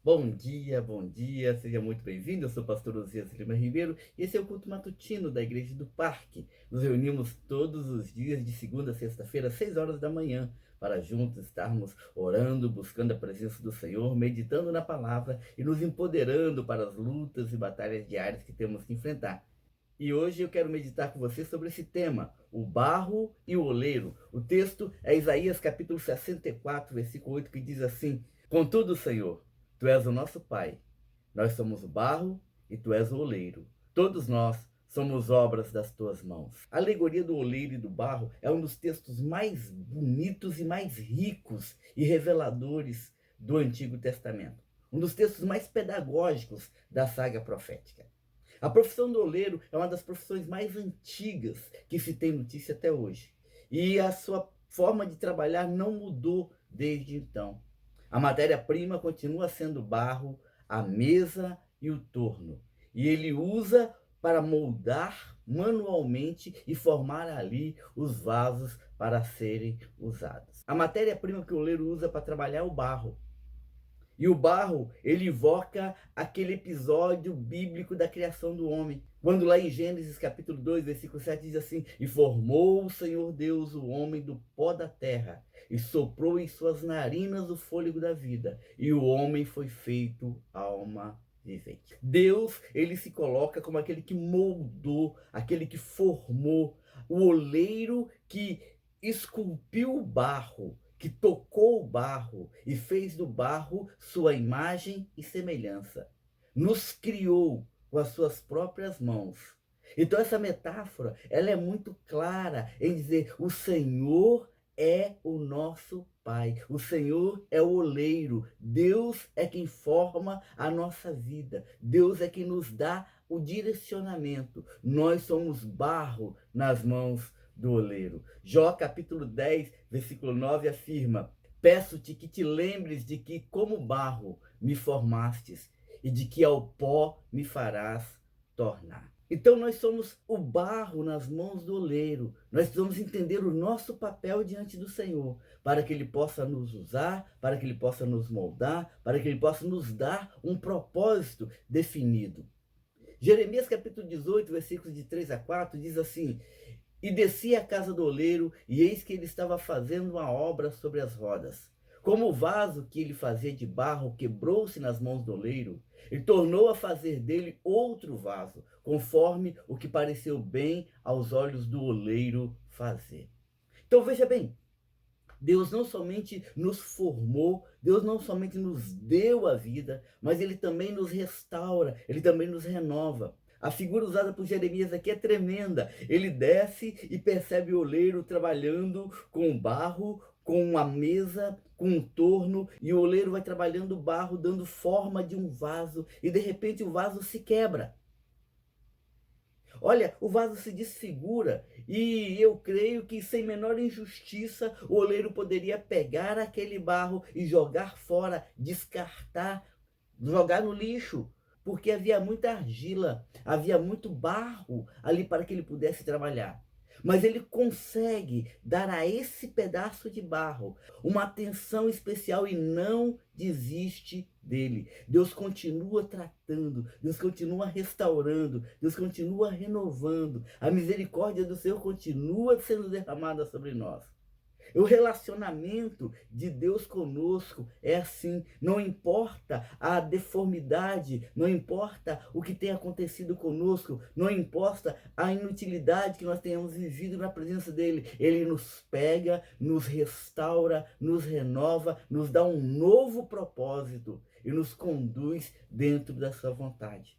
Bom dia, seja muito bem-vindo. Eu sou o pastor Osias Lima Ribeiro e esse é o culto matutino da Igreja do Parque. Nos reunimos todos os dias de segunda a sexta-feira, às 6 horas da manhã, para juntos estarmos orando, buscando a presença do Senhor, meditando na palavra e nos empoderando para as lutas e batalhas diárias que temos que enfrentar. E hoje eu quero meditar com você sobre esse tema, o barro e o oleiro. O texto é Isaías capítulo 64, versículo 8, que diz assim: Contudo, Senhor, tu és o nosso Pai, nós somos o barro e tu és o oleiro. Todos nós somos obras das tuas mãos. A alegoria do oleiro e do barro é um dos textos mais bonitos e mais ricos e reveladores do Antigo Testamento. Um dos textos mais pedagógicos da saga profética. A profissão do oleiro é uma das profissões mais antigas que se tem notícia até hoje. E a sua forma de trabalhar não mudou desde então. A matéria-prima continua sendo barro, a mesa e o torno. E ele usa para moldar manualmente e formar ali os vasos para serem usados. A matéria-prima que o oleiro usa para trabalhar é o barro. E o barro, ele invoca aquele episódio bíblico da criação do homem. Quando lá em Gênesis capítulo 2, versículo 7 diz assim: E formou o Senhor Deus o homem do pó da terra, e soprou em suas narinas o fôlego da vida, e o homem foi feito alma vivente. Deus, ele se coloca como aquele que moldou, aquele que formou, o oleiro que esculpiu o barro, que tocou o barro e fez do barro sua imagem e semelhança. Nos criou com as suas próprias mãos. Então essa metáfora, ela é muito clara em dizer: o Senhor é o nosso Pai. O Senhor é o oleiro. Deus é quem forma a nossa vida. Deus é quem nos dá o direcionamento. Nós somos barro nas mãos do oleiro. Jó capítulo 10, versículo 9 afirma: Peço-te que te lembres de que como barro me formastes e de que ao pó me farás tornar. Então nós somos o barro nas mãos do oleiro. Nós precisamos entender o nosso papel diante do Senhor, para que Ele possa nos usar, para que Ele possa nos moldar, para que Ele possa nos dar um propósito definido. Jeremias capítulo 18, versículos de 3 a 4 diz assim: E desci à casa do oleiro, e eis que ele estava fazendo uma obra sobre as rodas. Como o vaso que ele fazia de barro quebrou-se nas mãos do oleiro, ele tornou a fazer dele outro vaso, conforme o que pareceu bem aos olhos do oleiro fazer. Então veja bem, Deus não somente nos formou, Deus não somente nos deu a vida, mas Ele também nos restaura, Ele também nos renova. A figura usada por Jeremias aqui é tremenda. Ele desce e percebe o oleiro trabalhando com barro, com a mesa, com um torno, e o oleiro vai trabalhando o barro, dando forma de um vaso, e de repente o vaso se quebra. Olha, o vaso se desfigura e eu creio que sem menor injustiça o oleiro poderia pegar aquele barro e jogar fora, descartar, jogar no lixo, porque havia muita argila, havia muito barro ali para que ele pudesse trabalhar. Mas ele consegue dar a esse pedaço de barro uma atenção especial e não desiste dele. Deus continua tratando, Deus continua restaurando, Deus continua renovando. A misericórdia do Senhor continua sendo derramada sobre nós. O relacionamento de Deus conosco é assim, não importa a deformidade, não importa o que tenha acontecido conosco, não importa a inutilidade que nós tenhamos vivido na presença dele, ele nos pega, nos restaura, nos renova, nos dá um novo propósito e nos conduz dentro da sua vontade.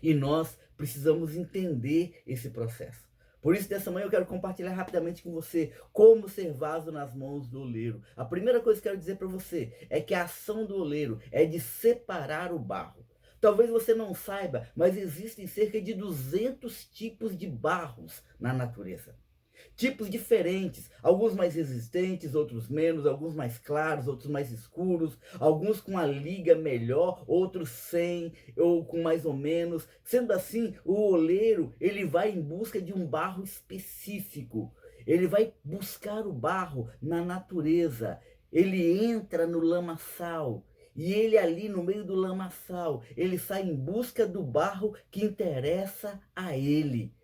E nós precisamos entender esse processo. Por isso, nessa manhã eu quero compartilhar rapidamente com você como ser vaso nas mãos do oleiro. A primeira coisa que eu quero dizer para você é que a ação do oleiro é de separar o barro. Talvez você não saiba, mas existem cerca de 200 tipos de barros na natureza. Tipos diferentes, alguns mais resistentes, outros menos, alguns mais claros, outros mais escuros, alguns com a liga melhor, outros sem, ou com mais ou menos. Sendo assim, o oleiro, ele vai em busca de um barro específico. Ele vai buscar o barro na natureza. Ele entra no lamaçal E ele ali no meio do lamaçal, ele sai em busca do barro que interessa a ele.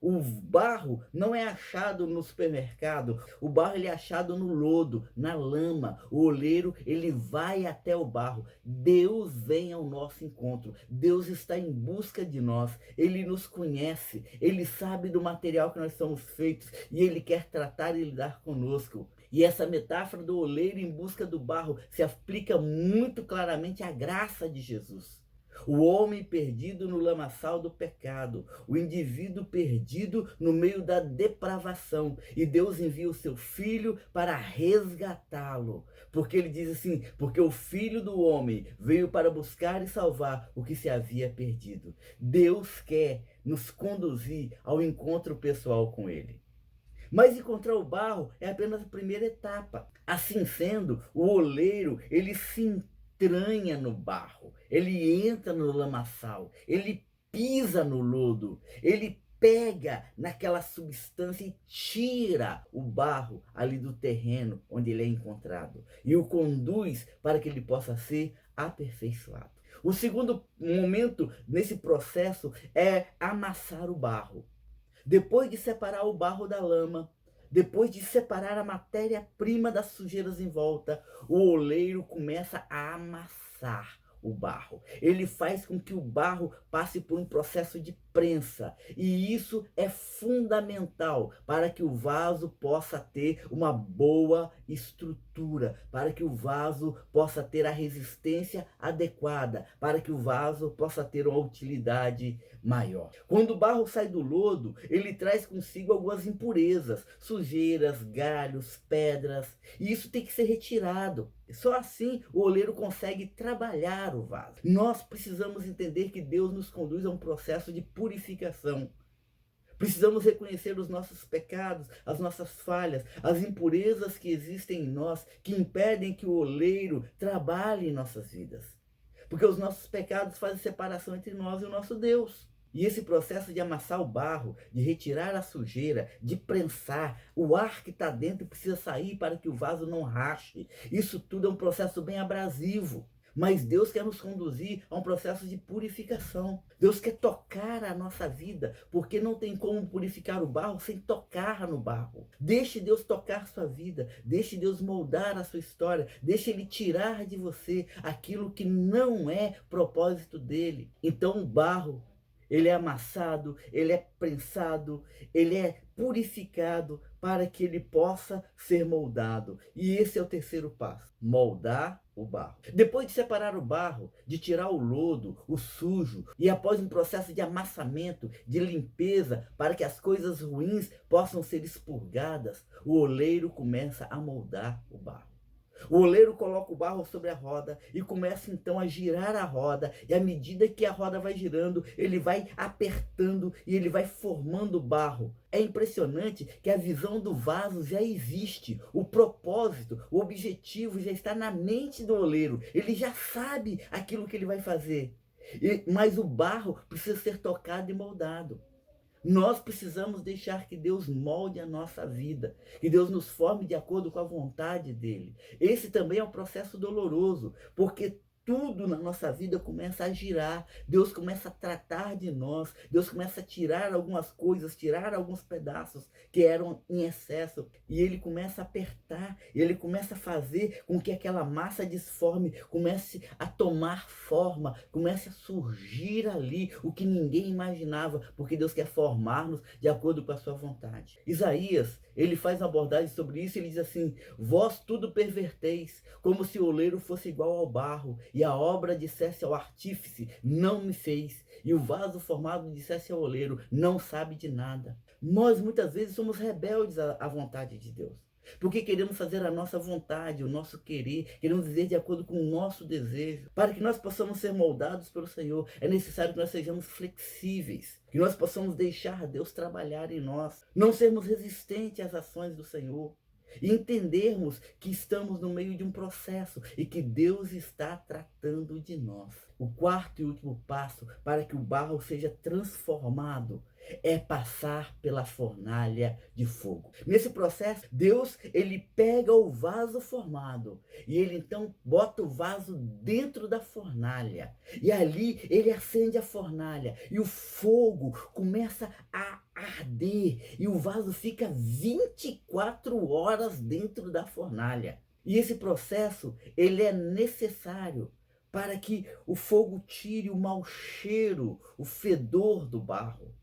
O barro não é achado no supermercado, o barro ele é achado no lodo, na lama. O oleiro, ele vai até o barro. Deus vem ao nosso encontro. Deus está em busca de nós. Ele nos conhece, ele sabe do material que nós somos feitos e ele quer tratar e lidar conosco. E essa metáfora do oleiro em busca do barro se aplica muito claramente à graça de Jesus. O homem perdido no lamaçal do pecado, o indivíduo perdido no meio da depravação, e Deus envia o seu filho para resgatá-lo, porque ele diz assim: porque o filho do homem veio para buscar e salvar o que se havia perdido. Deus quer nos conduzir ao encontro pessoal com ele. Mas encontrar o barro é apenas a primeira etapa. Assim sendo, o oleiro, ele se entranha no barro, ele entra no lamaçal, ele pisa no lodo, ele pega naquela substância e tira o barro ali do terreno onde ele é encontrado e o conduz para que ele possa ser aperfeiçoado. O segundo momento nesse processo é amassar o barro. Depois de separar o barro da lama, depois de separar a matéria-prima das sujeiras em volta, o oleiro começa a amassar o barro. Ele faz com que o barro passe por um processo de prensa. E isso é fundamental para que o vaso possa ter uma boa estrutura, para que o vaso possa ter a resistência adequada, para que o vaso possa ter uma utilidade maior. Quando o barro sai do lodo, ele traz consigo algumas impurezas, sujeiras, galhos, pedras, e isso tem que ser retirado. Só assim o oleiro consegue trabalhar o vaso. Nós precisamos entender que Deus nos conduz a um processo de purificação. Precisamos reconhecer os nossos pecados, as nossas falhas, as impurezas que existem em nós, que impedem que o oleiro trabalhe em nossas vidas. Porque os nossos pecados fazem separação entre nós e o nosso Deus. E esse processo de amassar o barro, de retirar a sujeira, de prensar, o ar que está dentro precisa sair para que o vaso não rache. Isso tudo é um processo bem abrasivo. Mas Deus quer nos conduzir a um processo de purificação. Deus quer tocar a nossa vida, porque não tem como purificar o barro sem tocar no barro. Deixe Deus tocar sua vida, deixe Deus moldar a sua história, deixe Ele tirar de você aquilo que não é propósito dele. Então o barro, ele é amassado, ele é prensado, ele é purificado para que ele possa ser moldado. E esse é o terceiro passo: moldar o barro. Depois de separar o barro, de tirar o lodo, o sujo, e após um processo de amassamento, de limpeza, para que as coisas ruins possam ser expurgadas, o oleiro começa a moldar o barro. O oleiro coloca o barro sobre a roda e começa então a girar a roda, e à medida que a roda vai girando, ele vai apertando e ele vai formando barro. É impressionante que a visão do vaso já existe, o propósito, o objetivo já está na mente do oleiro, ele já sabe aquilo que ele vai fazer, mas o barro precisa ser tocado e moldado. Nós precisamos deixar que Deus molde a nossa vida, que Deus nos forme de acordo com a vontade dele. Esse também é um processo doloroso, porque tudo na nossa vida começa a girar, Deus começa a tratar de nós, Deus começa a tirar algumas coisas, tirar alguns pedaços que eram em excesso, e ele começa a apertar, e ele começa a fazer com que aquela massa disforme comece a tomar forma, comece a surgir ali o que ninguém imaginava, porque Deus quer formar-nos de acordo com a sua vontade. Isaías, ele faz uma abordagem sobre isso, ele diz assim: vós tudo perverteis, como se o oleiro fosse igual ao barro, e a obra dissesse ao artífice, não me fez, e o vaso formado dissesse ao oleiro, não sabe de nada. Nós muitas vezes somos rebeldes à vontade de Deus, porque queremos fazer a nossa vontade, o nosso querer, queremos viver de acordo com o nosso desejo. Para que nós possamos ser moldados pelo Senhor, é necessário que nós sejamos flexíveis, que nós possamos deixar Deus trabalhar em nós, não sermos resistentes às ações do Senhor, e entendermos que estamos no meio de um processo e que Deus está tratando de nós. O quarto e último passo para que o barro seja transformado é passar pela fornalha de fogo. Nesse processo, Deus, ele pega o vaso formado e ele então bota o vaso dentro da fornalha. E ali ele acende a fornalha e o fogo começa a arder e o vaso fica 24 horas dentro da fornalha. E esse processo, ele é necessário para que o fogo tire o mau cheiro, o fedor do barro.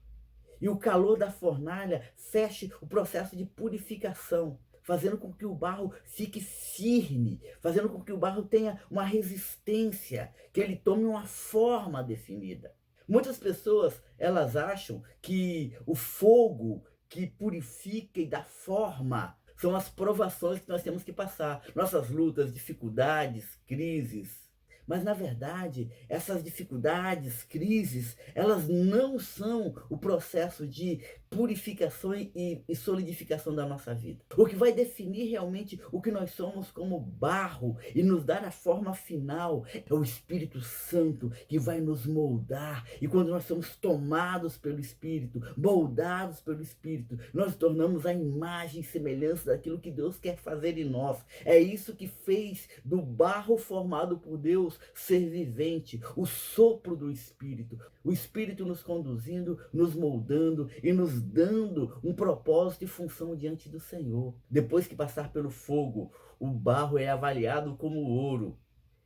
E o calor da fornalha feche o processo de purificação, fazendo com que o barro fique firme, fazendo com que o barro tenha uma resistência, que ele tome uma forma definida. Muitas pessoas, elas acham que o fogo que purifica e dá forma são as provações que nós temos que passar, nossas lutas, dificuldades, crises. Mas, na verdade, essas dificuldades, crises, elas não são o processo de purificação e solidificação da nossa vida. O que vai definir realmente o que nós somos como barro e nos dar a forma final é o Espírito Santo que vai nos moldar. E quando nós somos tomados pelo Espírito, moldados pelo Espírito, nós tornamos a imagem e semelhança daquilo que Deus quer fazer em nós. É isso que fez do barro formado por Deus ser vivente, o sopro do Espírito. O Espírito nos conduzindo, nos moldando e nos dando um propósito e função diante do Senhor. Depois que passar pelo fogo, o barro é avaliado como ouro.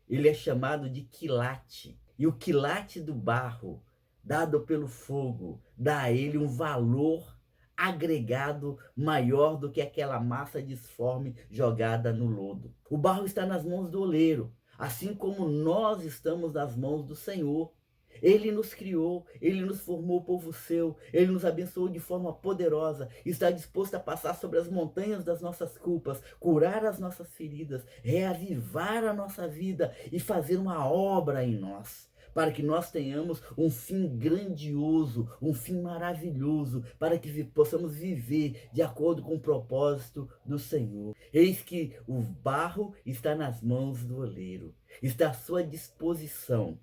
Ele é chamado de quilate. E o quilate do barro, dado pelo fogo, dá a ele um valor agregado maior do que aquela massa disforme jogada no lodo. O barro está nas mãos do oleiro, assim como nós estamos nas mãos do Senhor. Ele nos criou, ele nos formou povo seu, ele nos abençoou de forma poderosa, está disposto a passar sobre as montanhas das nossas culpas, curar as nossas feridas, reavivar a nossa vida e fazer uma obra em nós, para que nós tenhamos um fim grandioso, um fim maravilhoso, para que possamos viver de acordo com o propósito do Senhor. Eis que o barro está nas mãos do oleiro, está à sua disposição,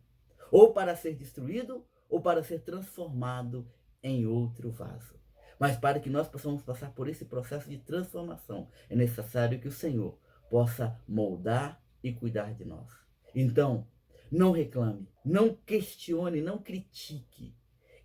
ou para ser destruído, ou para ser transformado em outro vaso. Mas para que nós possamos passar por esse processo de transformação, é necessário que o Senhor possa moldar e cuidar de nós. Então, não reclame, não questione, não critique.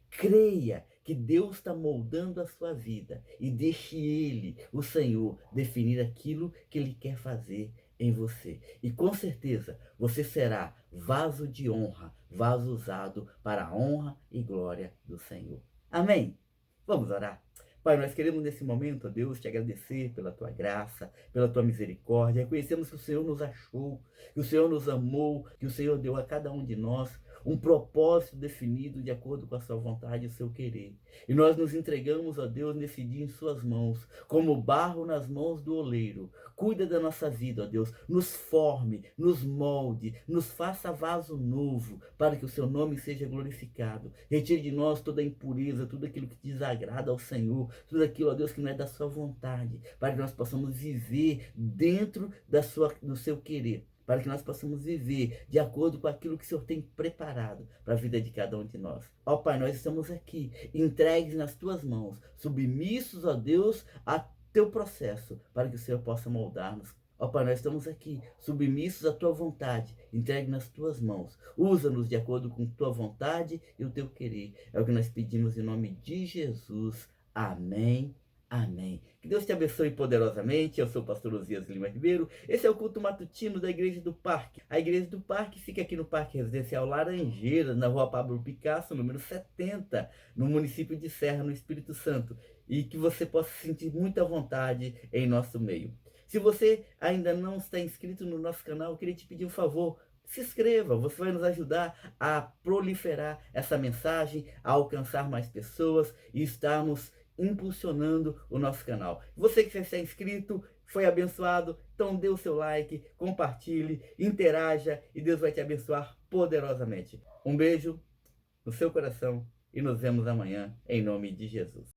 Creia que Deus está moldando a sua vida e deixe Ele, o Senhor, definir aquilo que Ele quer fazer em você. E com certeza você será vaso de honra, vaso usado para a honra e glória do Senhor. Amém? Vamos orar. Pai, nós queremos nesse momento, ó Deus, te agradecer pela tua graça, pela tua misericórdia. Reconhecemos que o Senhor nos achou, que o Senhor nos amou, que o Senhor deu a cada um de nós um propósito definido de acordo com a sua vontade e o seu querer. E nós nos entregamos, ó Deus, nesse dia em suas mãos, como barro nas mãos do oleiro. Cuida da nossa vida, ó Deus, nos forme, nos molde, nos faça vaso novo, para que o seu nome seja glorificado. Retire de nós toda a impureza, tudo aquilo que desagrada ao Senhor, tudo aquilo, ó Deus, que não é da sua vontade, para que nós possamos viver dentro do seu querer, para que nós possamos viver de acordo com aquilo que o Senhor tem preparado para a vida de cada um de nós. Ó Pai, nós estamos aqui, entregues nas tuas mãos, submissos, ó Deus, a teu processo, para que o Senhor possa moldar-nos. Ó Pai, nós estamos aqui, submissos à tua vontade, entregue nas tuas mãos. Usa-nos de acordo com tua vontade e o teu querer. É o que nós pedimos em nome de Jesus. Amém. Amém. Que Deus te abençoe poderosamente. Eu sou o pastor Osias Lima Ribeiro. Esse é o culto matutino da Igreja do Parque. A Igreja do Parque fica aqui no Parque Residencial Laranjeiras, na rua Pablo Picasso, número 70, no município de Serra, no Espírito Santo. E que você possa se sentir muita vontade em nosso meio. Se você ainda não está inscrito no nosso canal, eu queria te pedir um favor. Se inscreva, você vai nos ajudar a proliferar essa mensagem, a alcançar mais pessoas e estarmos impulsionando o nosso canal. Você que já está inscrito, foi abençoado, então dê o seu like, compartilhe, interaja e Deus vai te abençoar poderosamente. Um beijo no seu coração e nos vemos amanhã em nome de Jesus.